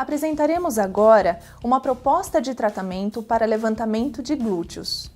Apresentaremos agora uma proposta de tratamento para levantamento de glúteos.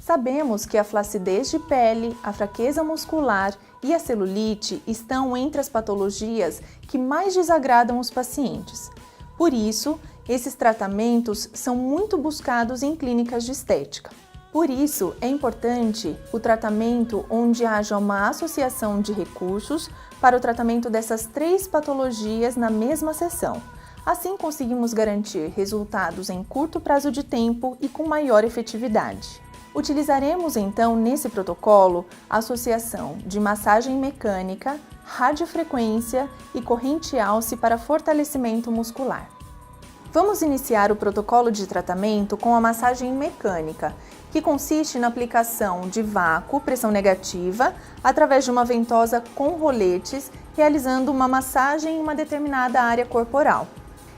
Sabemos que a flacidez de pele, a fraqueza muscular e a celulite estão entre as patologias que mais desagradam os pacientes. Por isso, esses tratamentos são muito buscados em clínicas de estética. Por isso, é importante o tratamento onde haja uma associação de recursos para o tratamento dessas 3 patologias na mesma sessão. Assim, conseguimos garantir resultados em curto prazo de tempo e com maior efetividade. Utilizaremos, então, nesse protocolo, a associação de massagem mecânica, radiofrequência e corrente Alce para fortalecimento muscular. Vamos iniciar o protocolo de tratamento com a massagem mecânica, que consiste na aplicação de vácuo, pressão negativa, através de uma ventosa com roletes, realizando uma massagem em uma determinada área corporal.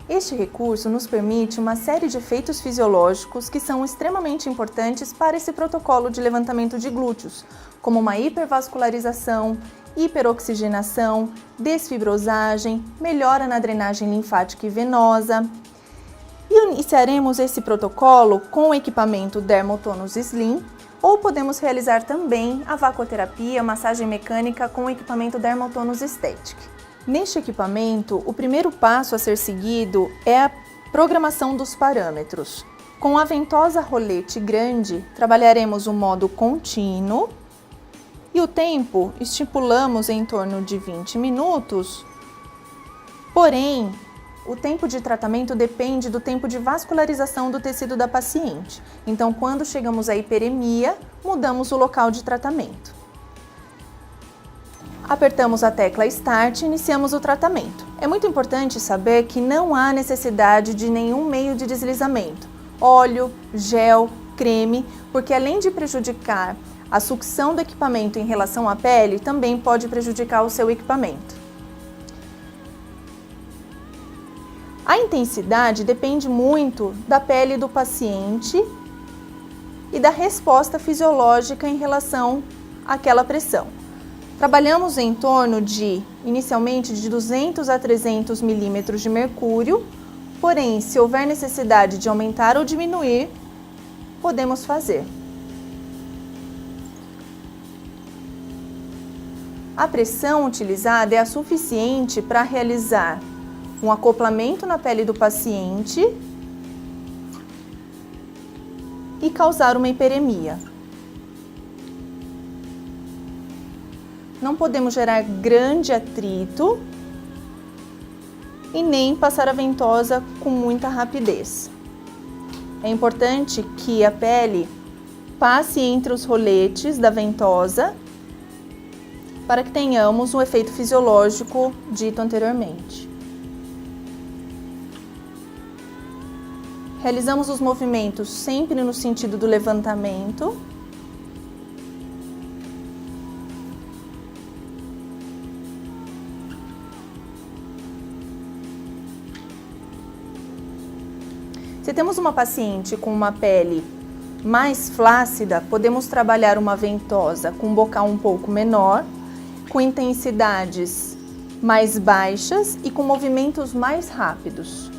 Este recurso nos permite uma série de efeitos fisiológicos que são extremamente importantes para esse protocolo de levantamento de glúteos, como uma hipervascularização, hiperoxigenação, desfibrosagem, melhora na drenagem linfática e venosa. E iniciaremos esse protocolo com o equipamento Dermotonus Slim, ou podemos realizar também a vacoterapia, massagem mecânica com o equipamento Dermotonus Aesthetic. Neste equipamento, o primeiro passo a ser seguido é a programação dos parâmetros. Com a ventosa rolete grande, trabalharemos o modo contínuo e o tempo estipulamos em torno de 20 minutos, porém, o tempo de tratamento depende do tempo de vascularização do tecido da paciente. Então, quando chegamos à hiperemia, mudamos o local de tratamento. Apertamos a tecla Start e iniciamos o tratamento. É muito importante saber que não há necessidade de nenhum meio de deslizamento, óleo, gel, creme, porque além de prejudicar a sucção do equipamento em relação à pele, também pode prejudicar o seu equipamento. A intensidade depende muito da pele do paciente e da resposta fisiológica em relação àquela pressão. Trabalhamos em torno inicialmente, de 200 a 300 milímetros de mercúrio, porém, se houver necessidade de aumentar ou diminuir, podemos fazer. A pressão utilizada é a suficiente para realizar um acoplamento na pele do paciente e causar uma hiperemia. Não podemos gerar grande atrito e nem passar a ventosa com muita rapidez. É importante que a pele passe entre os roletes da ventosa para que tenhamos o efeito fisiológico dito anteriormente. Realizamos os movimentos sempre no sentido do levantamento. Se temos uma paciente com uma pele mais flácida, podemos trabalhar uma ventosa com um bocal um pouco menor, com intensidades mais baixas e com movimentos mais rápidos.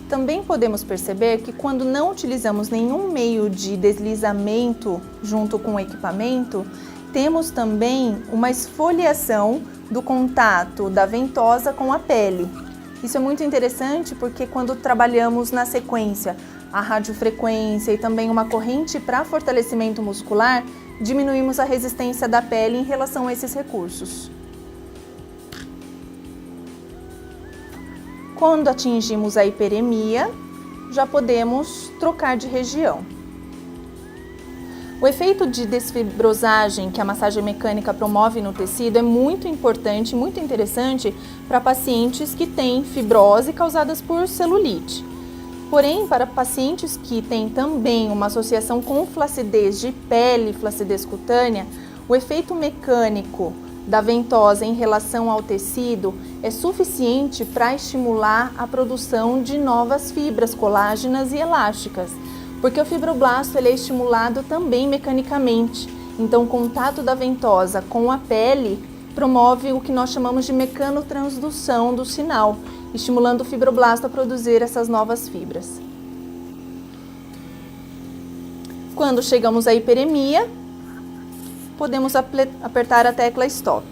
Também podemos perceber que quando não utilizamos nenhum meio de deslizamento junto com o equipamento, temos também uma esfoliação do contato da ventosa com a pele. Isso é muito interessante porque quando trabalhamos na sequência a radiofrequência e também uma corrente para fortalecimento muscular, diminuímos a resistência da pele em relação a esses recursos. Quando atingimos a hiperemia, já podemos trocar de região. O efeito de desfibrosagem que a massagem mecânica promove no tecido é muito importante, muito interessante para pacientes que têm fibrose causadas por celulite. Porém, para pacientes que têm também uma associação com flacidez de pele, flacidez cutânea, o efeito mecânico da ventosa em relação ao tecido é suficiente para estimular a produção de novas fibras colágenas e elásticas, porque o fibroblasto ele é estimulado também mecanicamente. Então, o contato da ventosa com a pele promove o que nós chamamos de mecanotransdução do sinal. estimulando o fibroblasto a produzir essas novas fibras. Quando chegamos à hiperemia, podemos apertar a tecla Stop.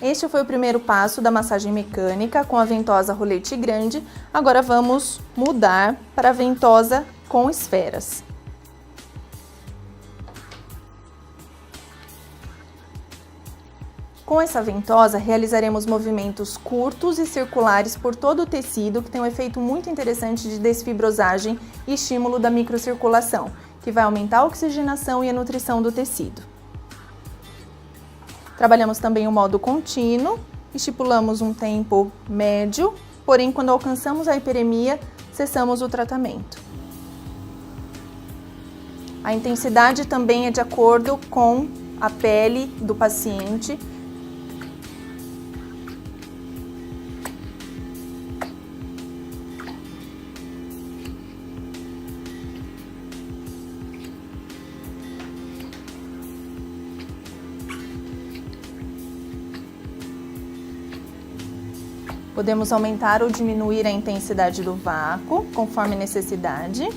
Este foi o primeiro passo da massagem mecânica com a ventosa rolete grande. Agora vamos mudar para a ventosa com esferas. Com essa ventosa, realizaremos movimentos curtos e circulares por todo o tecido, que tem um efeito muito interessante de desfibrosagem e estímulo da microcirculação, que vai aumentar a oxigenação e a nutrição do tecido. Trabalhamos também o modo contínuo, estipulamos um tempo médio, porém quando alcançamos a hiperemia, cessamos o tratamento. A intensidade também é de acordo com a pele do paciente. Podemos aumentar ou diminuir a intensidade do vácuo, conforme necessidade.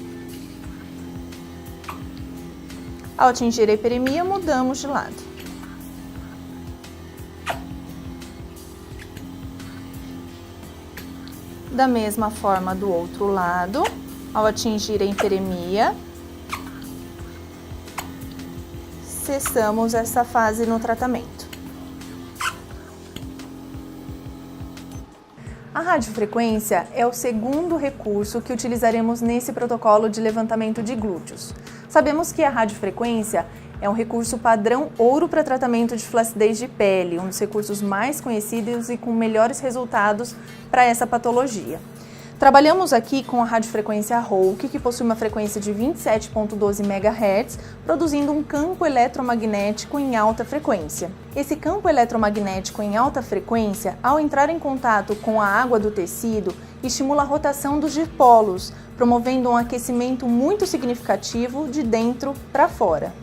Ao atingir a hiperemia, mudamos de lado. Da mesma forma do outro lado, ao atingir a hiperemia, cessamos essa fase no tratamento. A radiofrequência é o segundo recurso que utilizaremos nesse protocolo de levantamento de glúteos. Sabemos que a radiofrequência é um recurso padrão ouro para tratamento de flacidez de pele, um dos recursos mais conhecidos e com melhores resultados para essa patologia. Trabalhamos aqui com a radiofrequência Roque, que possui uma frequência de 27,12 MHz, produzindo um campo eletromagnético em alta frequência. Esse campo eletromagnético em alta frequência, ao entrar em contato com a água do tecido, estimula a rotação dos dipolos, promovendo um aquecimento muito significativo de dentro para fora.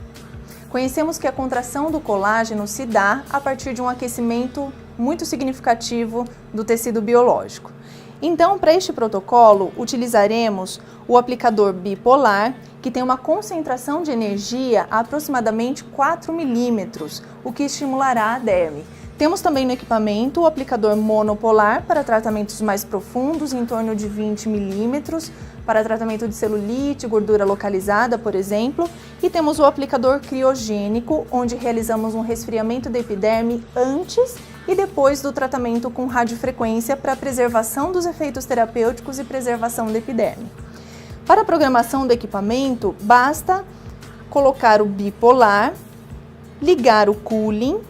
Conhecemos que a contração do colágeno se dá a partir de um aquecimento muito significativo do tecido biológico. Então, para este protocolo, utilizaremos o aplicador bipolar, que tem uma concentração de energia a aproximadamente 4 milímetros, o que estimulará a derme. Temos também no equipamento o aplicador monopolar para tratamentos mais profundos, em torno de 20 milímetros, para tratamento de celulite, gordura localizada, por exemplo. E temos o aplicador criogênico, onde realizamos um resfriamento da epiderme antes e depois do tratamento com radiofrequência para preservação dos efeitos terapêuticos e preservação da epiderme. Para a programação do equipamento, basta colocar o bipolar, ligar o cooling,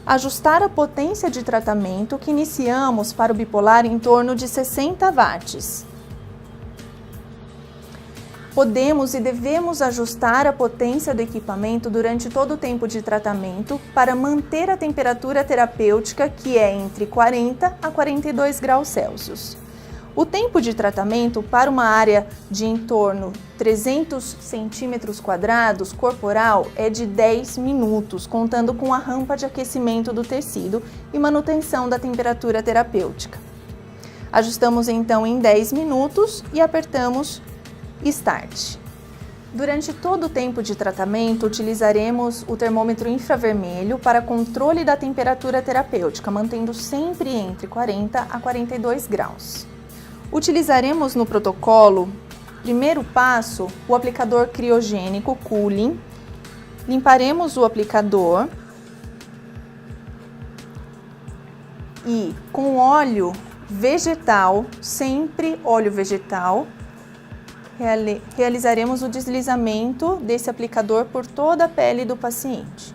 ajustar a potência de tratamento, que iniciamos para o bipolar em torno de 60 watts. Podemos e devemos ajustar a potência do equipamento durante todo o tempo de tratamento para manter a temperatura terapêutica, que é entre 40 a 42 graus Celsius. O tempo de tratamento para uma área de em torno de 300 centímetros quadrados corporal é de 10 minutos, contando com a rampa de aquecimento do tecido e manutenção da temperatura terapêutica. Ajustamos então em 10 minutos e apertamos Start. Durante todo o tempo de tratamento, utilizaremos o termômetro infravermelho para controle da temperatura terapêutica, mantendo sempre entre 40 a 42 graus. Utilizaremos no protocolo, primeiro passo, o aplicador criogênico cooling. Limparemos o aplicador e com óleo vegetal, sempre óleo vegetal, realizaremos o deslizamento desse aplicador por toda a pele do paciente.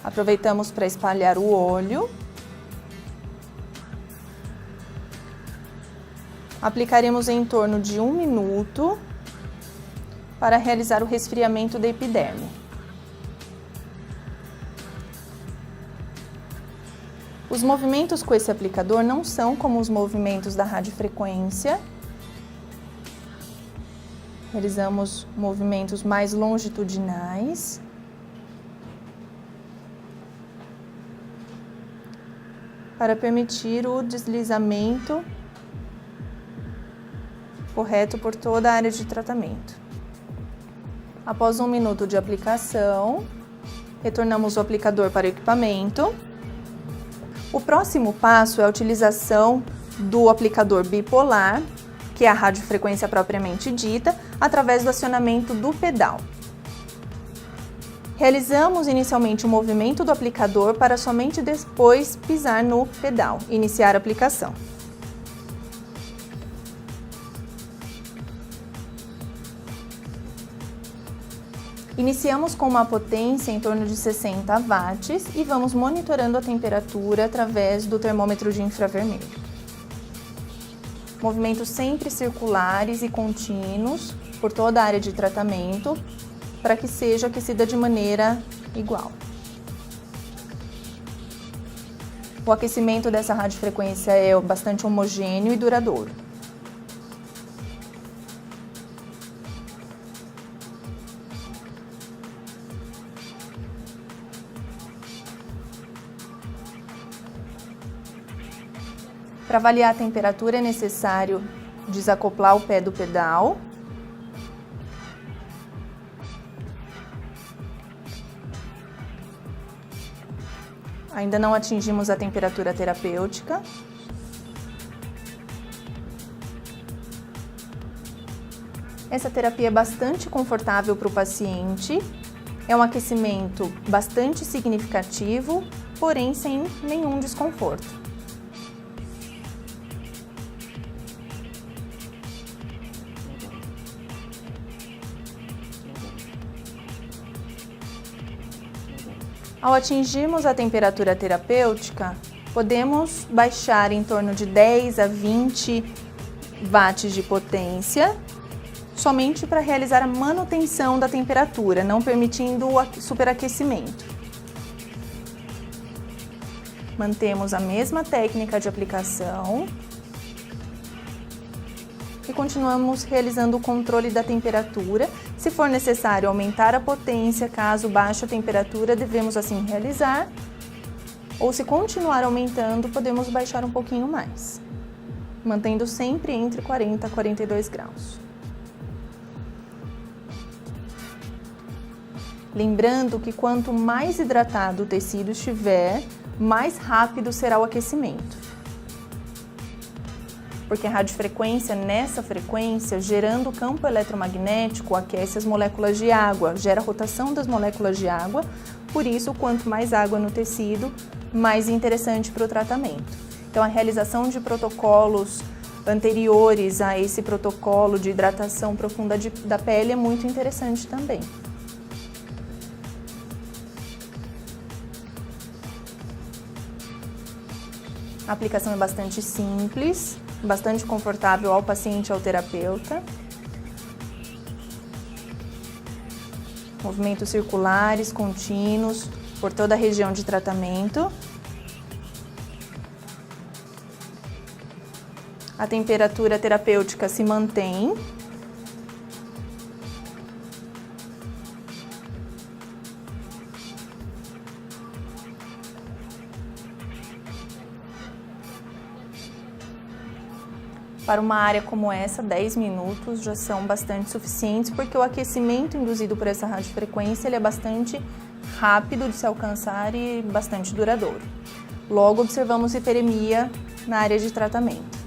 Aproveitamos para espalhar o óleo. Aplicaremos em torno de 1 minuto para realizar o resfriamento da epiderme. Os movimentos com esse aplicador não são como os movimentos da radiofrequência. Realizamos movimentos mais longitudinais. para permitir o deslizamento correto por toda a área de tratamento. Após 1 minuto de aplicação, retornamos o aplicador para o equipamento. O próximo passo é a utilização do aplicador bipolar, que é a radiofrequência propriamente dita, através do acionamento do pedal. Realizamos inicialmente o movimento do aplicador para somente depois pisar no pedal e iniciar a aplicação. Iniciamos com uma potência em torno de 60 watts e vamos monitorando a temperatura através do termômetro de infravermelho. Movimentos sempre circulares e contínuos por toda a área de tratamento para que seja aquecida de maneira igual. O aquecimento dessa radiofrequência é bastante homogêneo e duradouro. Para avaliar a temperatura é necessário desacoplar o pé do pedal. Ainda não atingimos a temperatura terapêutica. Essa terapia é bastante confortável para o paciente. É um aquecimento bastante significativo, porém sem nenhum desconforto. Ao atingirmos a temperatura terapêutica, podemos baixar em torno de 10 a 20 watts de potência, somente para realizar a manutenção da temperatura, não permitindo o superaquecimento. Mantemos a mesma técnica de aplicação e continuamos realizando o controle da temperatura. Se for necessário aumentar a potência, caso baixe a temperatura, devemos assim realizar. Ou se continuar aumentando, podemos baixar um pouquinho mais, mantendo sempre entre 40 a 42 graus. Lembrando que quanto mais hidratado o tecido estiver, mais rápido será o aquecimento. Porque a radiofrequência, nessa frequência, gerando o campo eletromagnético, aquece as moléculas de água, gera a rotação das moléculas de água, por isso, quanto mais água no tecido, mais interessante para o tratamento. Então, a realização de protocolos anteriores a esse protocolo de hidratação profunda da pele é muito interessante também. A aplicação é bastante simples, bastante confortável ao paciente e ao terapeuta. Movimentos circulares, contínuos, por toda a região de tratamento. A temperatura terapêutica se mantém. Para uma área como essa, 10 minutos já são bastante suficientes, porque o aquecimento induzido por essa radiofrequência ele é bastante rápido de se alcançar e bastante duradouro. Logo, observamos hiperemia na área de tratamento.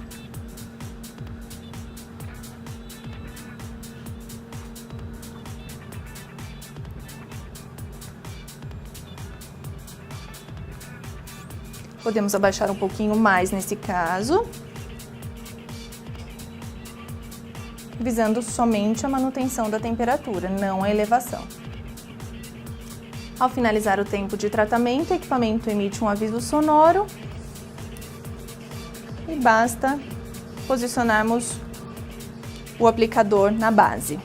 Podemos abaixar um pouquinho mais nesse caso, visando somente a manutenção da temperatura, não a elevação. Ao finalizar o tempo de tratamento, o equipamento emite um aviso sonoro e basta posicionarmos o aplicador na base.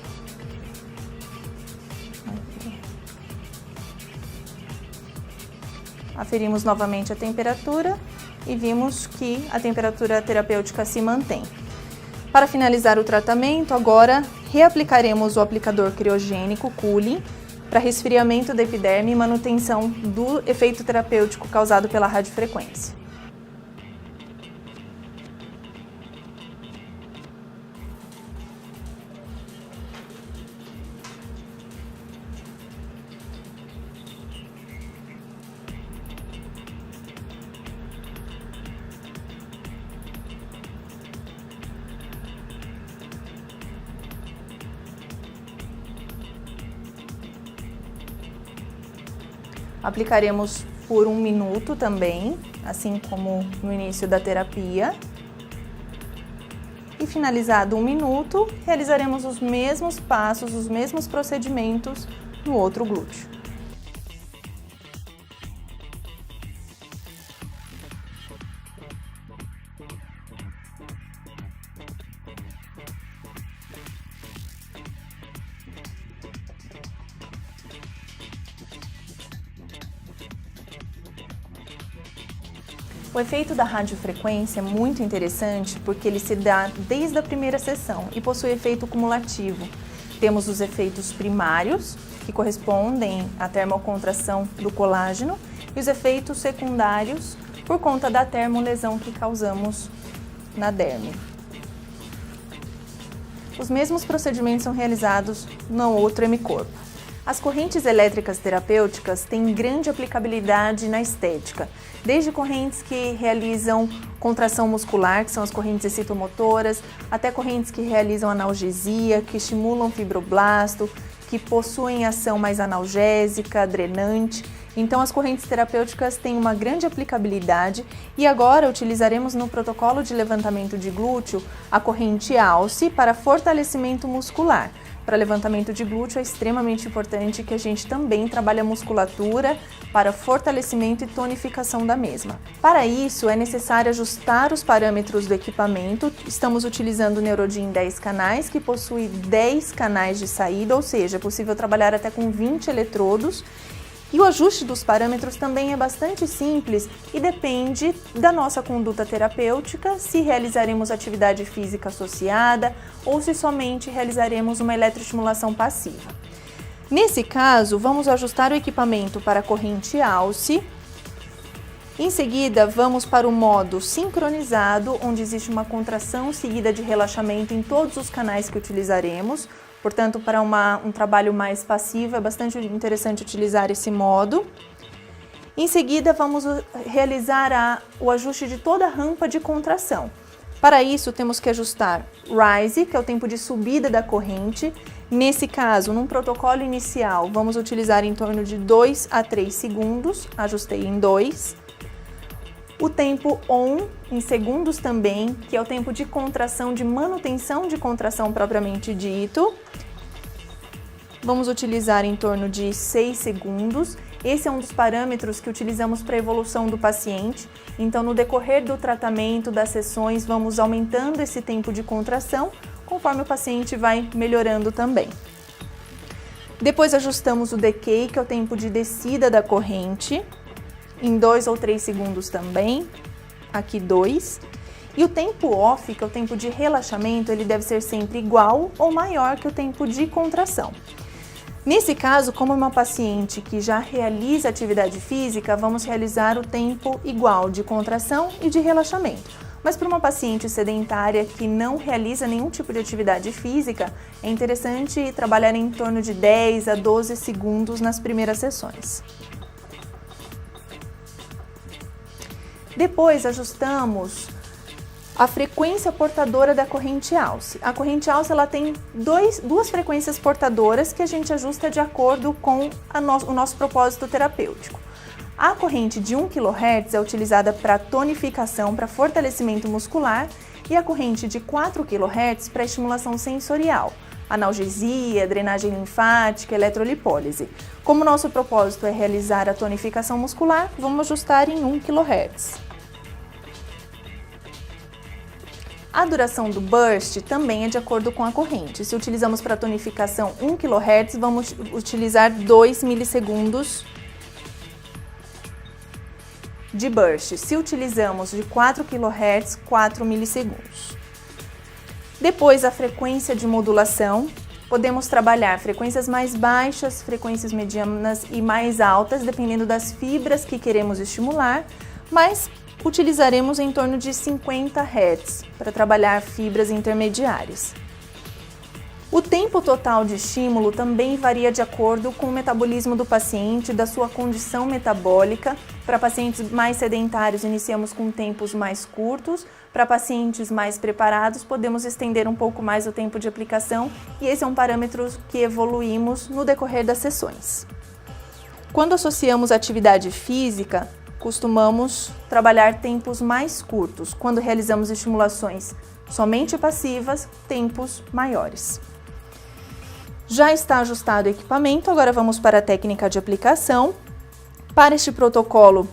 Aferimos novamente a temperatura e vimos que a temperatura terapêutica se mantém. Para finalizar o tratamento, agora reaplicaremos o aplicador criogênico cooling para resfriamento da epiderme e manutenção do efeito terapêutico causado pela radiofrequência. Aplicaremos por 1 minuto também, assim como no início da terapia. E finalizado 1 minuto, realizaremos os mesmos passos, os mesmos procedimentos no outro glúteo. O efeito da radiofrequência é muito interessante porque ele se dá desde a primeira sessão e possui efeito cumulativo. Temos os efeitos primários, que correspondem à termocontração do colágeno, e os efeitos secundários por conta da termolesão que causamos na derme. Os mesmos procedimentos são realizados no outro hemicorpo. As correntes elétricas terapêuticas têm grande aplicabilidade na estética, desde correntes que realizam contração muscular, que são as correntes excitomotoras, até correntes que realizam analgesia, que estimulam fibroblasto, que possuem ação mais analgésica, drenante. Então, as correntes terapêuticas têm uma grande aplicabilidade e agora utilizaremos no protocolo de levantamento de glúteo a corrente Alce para fortalecimento muscular. Para levantamento de glúteo é extremamente importante que a gente também trabalhe a musculatura para fortalecimento e tonificação da mesma. Para isso é necessário ajustar os parâmetros do equipamento. Estamos utilizando o Neurodin 10 canais, que possui 10 canais de saída, ou seja, é possível trabalhar até com 20 eletrodos. E o ajuste dos parâmetros também é bastante simples e depende da nossa conduta terapêutica, se realizaremos atividade física associada ou se somente realizaremos uma eletroestimulação passiva. Nesse caso, vamos ajustar o equipamento para a corrente Alce. Em seguida, vamos para o modo sincronizado, onde existe uma contração seguida de relaxamento em todos os canais que utilizaremos. Portanto, para um trabalho mais passivo, é bastante interessante utilizar esse modo. Em seguida, vamos realizar o ajuste de toda a rampa de contração. Para isso, temos que ajustar Rise, que é o tempo de subida da corrente. Nesse caso, num protocolo inicial, vamos utilizar em torno de 2 a 3 segundos, ajustei em 2. O tempo ON, em segundos também, que é o tempo de contração, de manutenção de contração propriamente dito. Vamos utilizar em torno de 6 segundos. Esse é um dos parâmetros que utilizamos para a evolução do paciente. Então, no decorrer do tratamento, das sessões, vamos aumentando esse tempo de contração, conforme o paciente vai melhorando também. Depois ajustamos o Decay, que é o tempo de descida da corrente, em 2 ou 3 segundos também, aqui 2. E o tempo off, que é o tempo de relaxamento, ele deve ser sempre igual ou maior que o tempo de contração. Nesse caso, como é uma paciente que já realiza atividade física, vamos realizar o tempo igual de contração e de relaxamento. Mas para uma paciente sedentária que não realiza nenhum tipo de atividade física, é interessante trabalhar em torno de 10 a 12 segundos nas primeiras sessões. Depois ajustamos a frequência portadora da corrente Alce. A corrente Alce ela tem duas frequências portadoras que a gente ajusta de acordo com o nosso propósito terapêutico. A corrente de 1 kHz é utilizada para tonificação, para fortalecimento muscular, e a corrente de 4 kHz para estimulação sensorial, analgesia, drenagem linfática, eletrolipólise. Como nosso propósito é realizar a tonificação muscular, vamos ajustar em 1 kHz. A duração do burst também é de acordo com a corrente. Se utilizamos para tonificação 1 kHz, vamos utilizar 2 milissegundos de burst. Se utilizamos de 4 kHz, 4 milissegundos. Depois, a frequência de modulação. Podemos trabalhar frequências mais baixas, frequências medianas e mais altas, dependendo das fibras que queremos estimular, mas utilizaremos em torno de 50 Hz para trabalhar fibras intermediárias. O tempo total de estímulo também varia de acordo com o metabolismo do paciente, da sua condição metabólica. Para pacientes mais sedentários, iniciamos com tempos mais curtos. Para pacientes mais preparados, podemos estender um pouco mais o tempo de aplicação e esse é um parâmetro que evoluímos no decorrer das sessões. Quando associamos atividade física, costumamos trabalhar tempos mais curtos. Quando realizamos estimulações somente passivas, tempos maiores. Já está ajustado o equipamento, agora vamos para a técnica de aplicação. Para este protocolo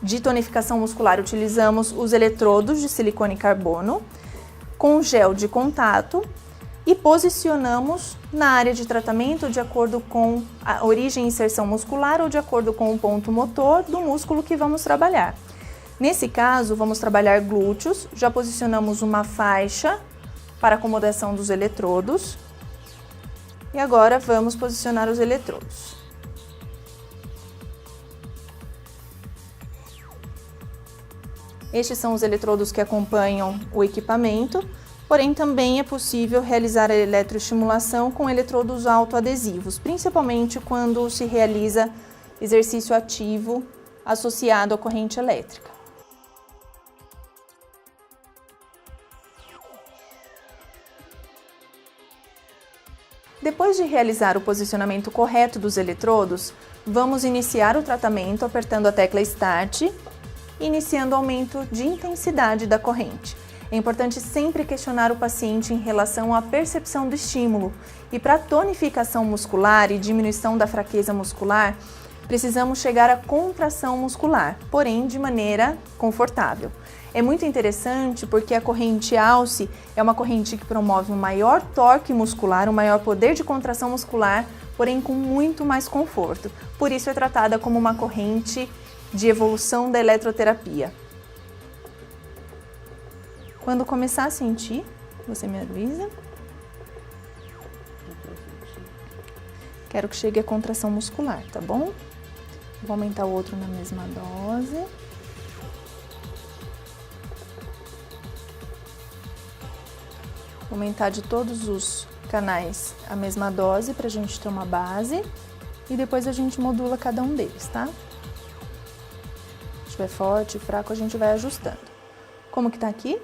de tonificação muscular, utilizamos os eletrodos de silicone e carbono com gel de contato e posicionamos na área de tratamento de acordo com a origem e inserção muscular ou de acordo com o ponto motor do músculo que vamos trabalhar. Nesse caso, vamos trabalhar glúteos, já posicionamos uma faixa para acomodação dos eletrodos e agora vamos posicionar os eletrodos. Estes são os eletrodos que acompanham o equipamento, porém também é possível realizar a eletroestimulação com eletrodos autoadesivos, principalmente quando se realiza exercício ativo associado à corrente elétrica. Depois de realizar o posicionamento correto dos eletrodos, vamos iniciar o tratamento apertando a tecla Start, iniciando o aumento de intensidade da corrente. É importante sempre questionar o paciente em relação à percepção do estímulo e para a tonificação muscular e diminuição da fraqueza muscular, precisamos chegar à contração muscular, porém de maneira confortável. É muito interessante porque a corrente Alce é uma corrente que promove um maior torque muscular, um maior poder de contração muscular, porém com muito mais conforto. Por isso é tratada como uma corrente de evolução da eletroterapia. Quando começar a sentir, você me avisa. Quero que chegue a contração muscular, tá bom? Vou aumentar o outro na mesma dose. Vou aumentar de todos os canais a mesma dose para a gente ter uma base e depois a gente modula cada um deles, tá? Se estiver forte, fraco, a gente vai ajustando. Como que tá aqui?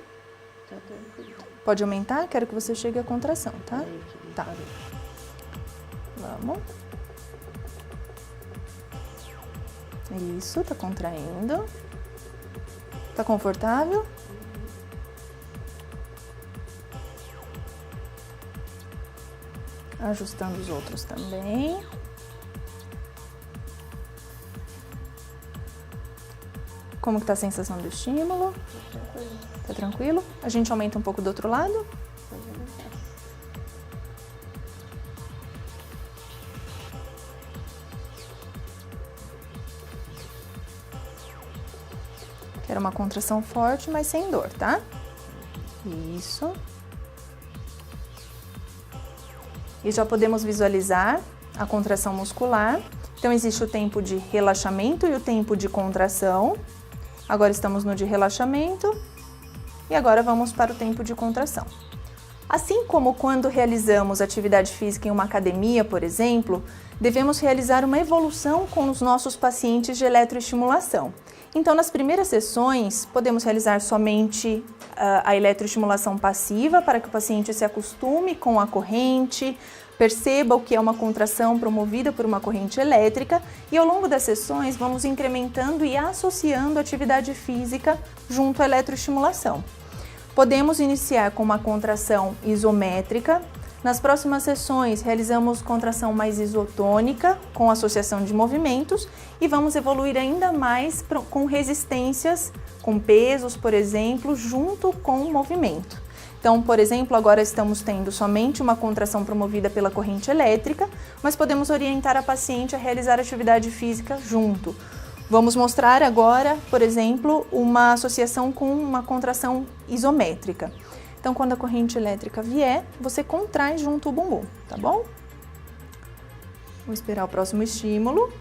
Tá tranquilo. Pode aumentar? Quero que você chegue à contração, tá? Tá. Vamos. Isso, tá contraindo. Tá confortável? Ajustando os outros também. Como que tá a sensação do estímulo? Tá tranquilo? A gente aumenta um pouco do outro lado? Quero uma contração forte, mas sem dor, tá? Isso. E já podemos visualizar a contração muscular. Então, existe o tempo de relaxamento e o tempo de contração. Agora estamos no de relaxamento e agora vamos para o tempo de contração. Assim como quando realizamos atividade física em uma academia, por exemplo, devemos realizar uma evolução com os nossos pacientes de eletroestimulação. Então, nas primeiras sessões, podemos realizar somente a eletroestimulação passiva para que o paciente se acostume com a corrente, perceba o que é uma contração promovida por uma corrente elétrica e ao longo das sessões vamos incrementando e associando a atividade física junto à eletroestimulação. Podemos iniciar com uma contração isométrica. Nas próximas sessões, realizamos contração mais isotônica, com associação de movimentos, e vamos evoluir ainda mais com resistências, com pesos, por exemplo, junto com o movimento. Então, por exemplo, agora estamos tendo somente uma contração promovida pela corrente elétrica, mas podemos orientar a paciente a realizar atividade física junto. Vamos mostrar agora, por exemplo, uma associação com uma contração isométrica. Então, quando a corrente elétrica vier, você contrai junto o bumbum, tá bom? Vou esperar o próximo estímulo.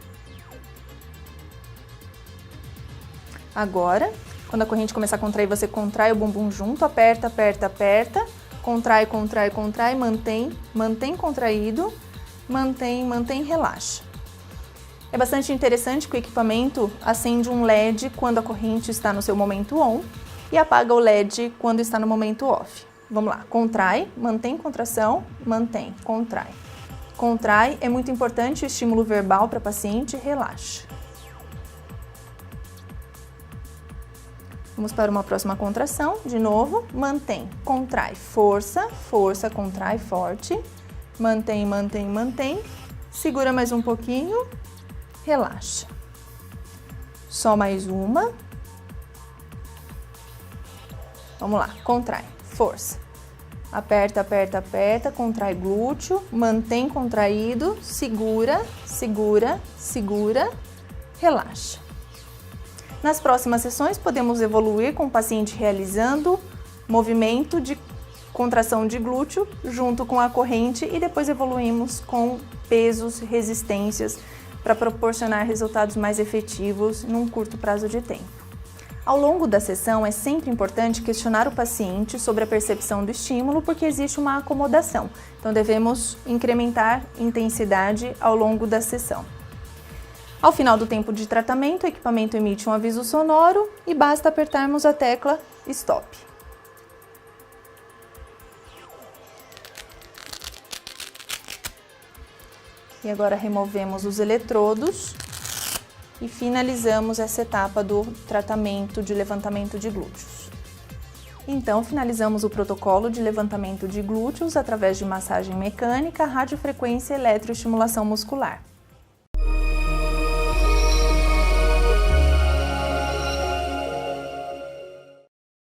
Agora, quando a corrente começar a contrair, você contrai o bumbum junto, aperta, aperta, aperta, contrai, contrai, contrai, mantém, mantém contraído, mantém, mantém, relaxa. É bastante interessante que o equipamento acende um LED quando a corrente está no seu momento on e apaga o LED quando está no momento off. Vamos lá, contrai, mantém contração, mantém, contrai. Contrai, é muito importante o estímulo verbal para paciente, relaxa. Vamos para uma próxima contração, de novo, mantém, contrai, força, força, contrai, forte, mantém, mantém, mantém, segura mais um pouquinho, relaxa. Só mais uma. Vamos lá, contrai, força. Aperta, aperta, aperta, contrai glúteo, mantém contraído, segura, segura, segura, relaxa. Nas próximas sessões, podemos evoluir com o paciente realizando movimento de contração de glúteo junto com a corrente e depois evoluímos com pesos, resistências para proporcionar resultados mais efetivos num curto prazo de tempo. Ao longo da sessão, é sempre importante questionar o paciente sobre a percepção do estímulo, porque existe uma acomodação. Então, devemos incrementar intensidade ao longo da sessão. Ao final do tempo de tratamento, o equipamento emite um aviso sonoro e basta apertarmos a tecla Stop. E agora removemos os eletrodos e finalizamos essa etapa do tratamento de levantamento de glúteos. Então, finalizamos o protocolo de levantamento de glúteos através de massagem mecânica, radiofrequência e eletroestimulação muscular.